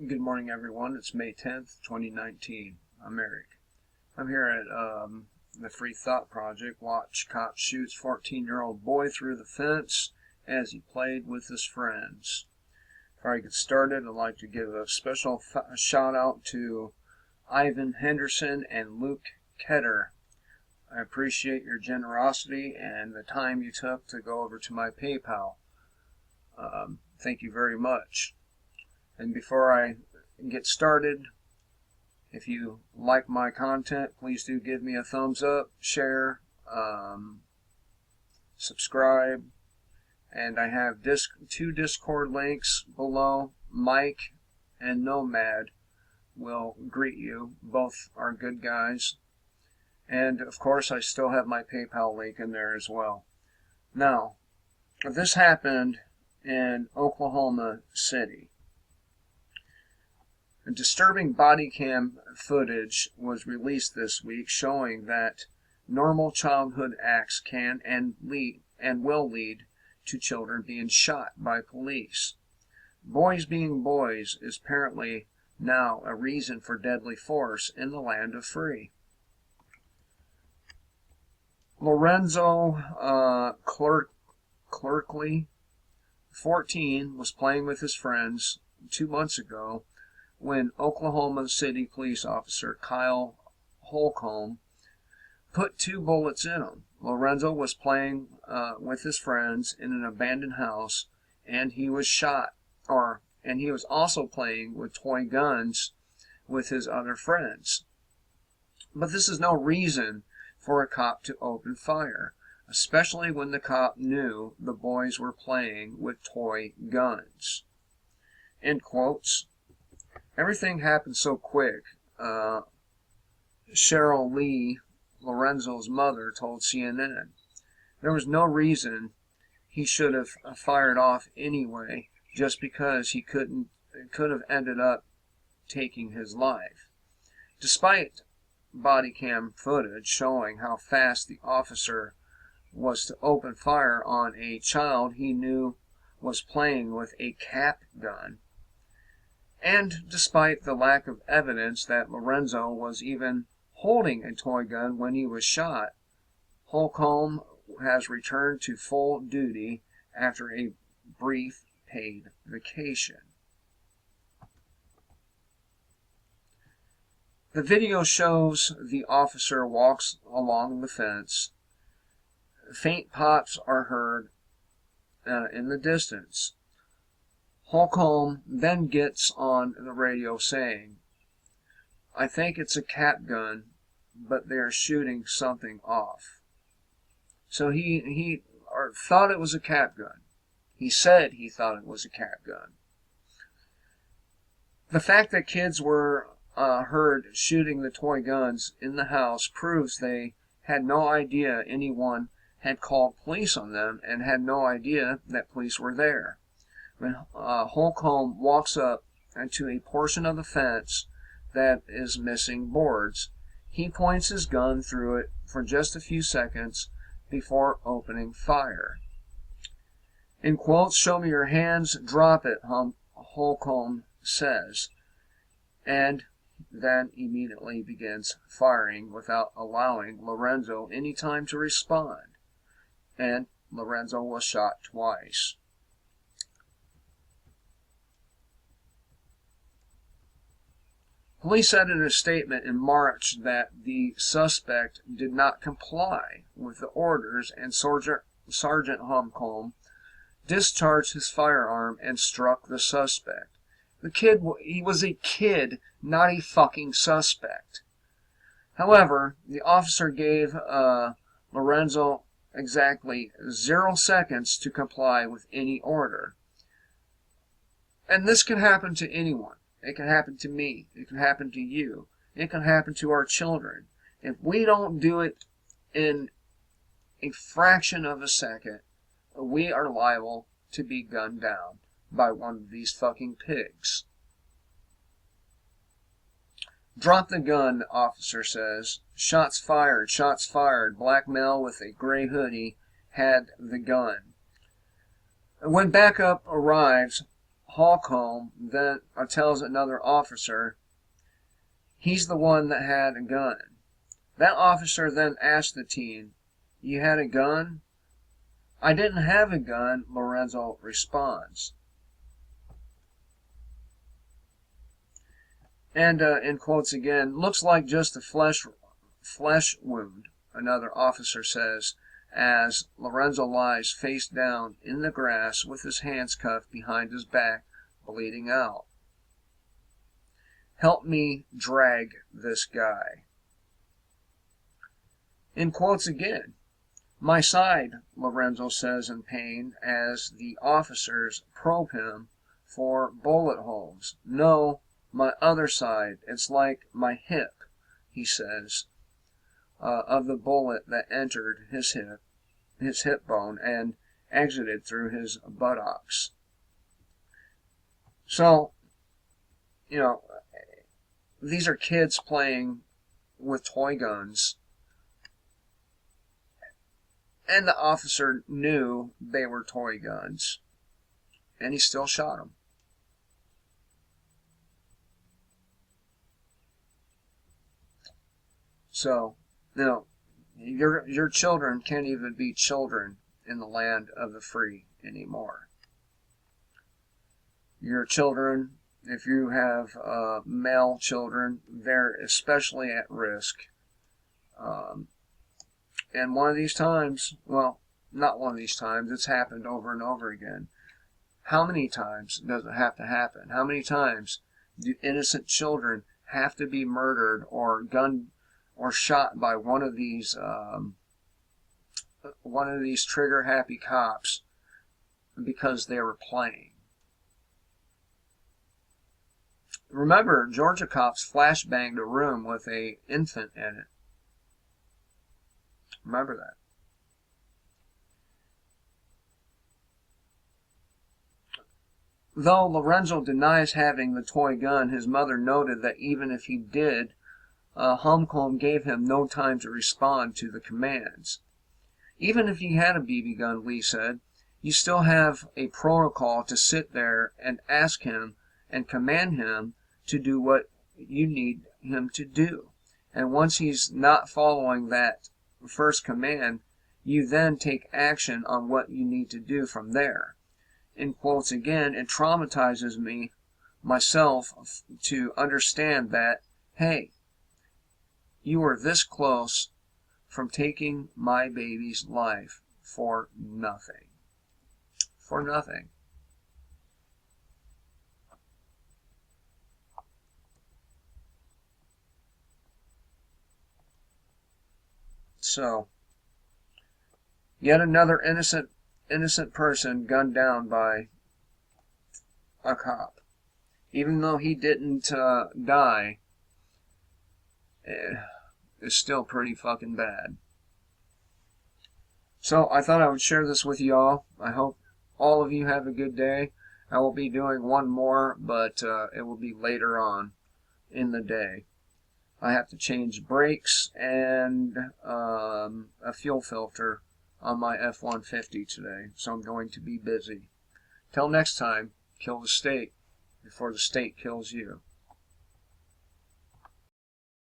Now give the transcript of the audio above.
Good morning, everyone. It's May 10th, 2019. I'm Eric. I'm here at the Free Thought Project. Watch cop shoots 14-year-old boy through the fence as he played with his friends. Before I get started, I'd like to give a special shout out to Ivan Henderson and Luke Ketter. I appreciate your generosity and the time you took to go over to my PayPal. Thank you very much. And before I get started, if you like my content, please do give me a thumbs up, share, subscribe, and I have two Discord links below. Mike and Nomad will greet you. Both are good guys. And of course, I still have my PayPal link in there as well. Now, this happened in Oklahoma City. A disturbing body cam footage was released this week showing that normal childhood acts can and will lead to children being shot by police. Boys being boys is apparently now a reason for deadly force in the land of free. Lorenzo Clerkley, 14, was playing with his friends 2 months ago when Oklahoma City police officer Kyle Holcomb put 2 bullets in him. Lorenzo was playing with his friends in an abandoned house, and he was shot, and he was also playing with toy guns with his other friends. But this is no reason for a cop to open fire, especially when the cop knew the boys were playing with toy guns. End quotes. Everything happened so quick. Cheryl Lee, Lorenzo's mother, told CNN there was no reason he should have fired off anyway, just because he could have ended up taking his life. Despite body cam footage showing how fast the officer was to open fire on a child he knew was playing with a cap gun, and despite the lack of evidence that Lorenzo was even holding a toy gun when he was shot, Holcomb has returned to full duty after a brief paid vacation. The video shows the officer walks along the fence. Faint pops are heard in the distance. Holcomb then gets on the radio saying, "I think it's a cap gun, but they're shooting something off." So he thought it was a cap gun. He said he thought it was a cap gun. The fact that kids were heard shooting the toy guns in the house proves they had no idea anyone had called police on them and had no idea that police were there. When Holcomb walks up to a portion of the fence that is missing boards, he points his gun through it for just a few seconds before opening fire. In quotes, "Show me your hands, drop it," Holcomb says, and then immediately begins firing without allowing Lorenzo any time to respond, and Lorenzo was shot twice. Police said in a statement in March that the suspect did not comply with the orders, and Sergeant Holcomb discharged his firearm and struck the suspect. He was a kid, not a fucking suspect. However, the officer gave Lorenzo exactly 0 seconds to comply with any order. And this can happen to anyone. It can happen to me. It can happen to you. It can happen to our children. If we don't do it in a fraction of a second, we are liable to be gunned down by one of these fucking pigs. "Drop the gun," the officer says. Shots fired, shots fired. Black male with a gray hoodie had the gun. When backup arrives, Holcomb then tells another officer he's the one that had a gun. That officer then asked the teen, "You had a gun?" "I didn't have a gun," Lorenzo responds. And in quotes again, "Looks like just a flesh wound," another officer says, as Lorenzo lies face down in the grass with his hands cuffed behind his back, bleeding out. "Help me drag this guy." In quotes again, "My side," Lorenzo says in pain, as the officers probe him for bullet holes. "No, my other side. It's like my hip," he says, of the bullet that entered his hip bone, and exited through his buttocks. So, these are kids playing with toy guns, and the officer knew they were toy guns, and he still shot them. So, your children can't even be children in the land of the free anymore. Your children, if you have male children, they're especially at risk. And one of these times, well, not one of these times, it's happened over and over again. How many times does it have to happen? How many times do innocent children have to be murdered or gunned or shot by one of these trigger-happy cops because they were playing? Remember, Georgia cops flashbanged a room with an infant in it. Remember that. Though Lorenzo denies having the toy gun, his mother noted that even if he did, Holcomb gave him no time to respond to the commands. "Even if he had a BB gun," Lee said, "you still have a protocol to sit there and ask him and command him to do what you need him to do. And once he's not following that first command, you then take action on what you need to do from there." In quotes again, "It traumatizes me, myself, to understand that, hey, you were this close from taking my baby's life for nothing." For nothing. So, yet another innocent person gunned down by a cop. Even though he didn't die, it's still pretty fucking bad. So I thought I would share this with you all. I hope all of you have a good day. I will be doing one more, but it will be later on in the day. I have to change brakes and a fuel filter on my F-150 today, so I'm going to be busy. Till next time, kill the state before the state kills you.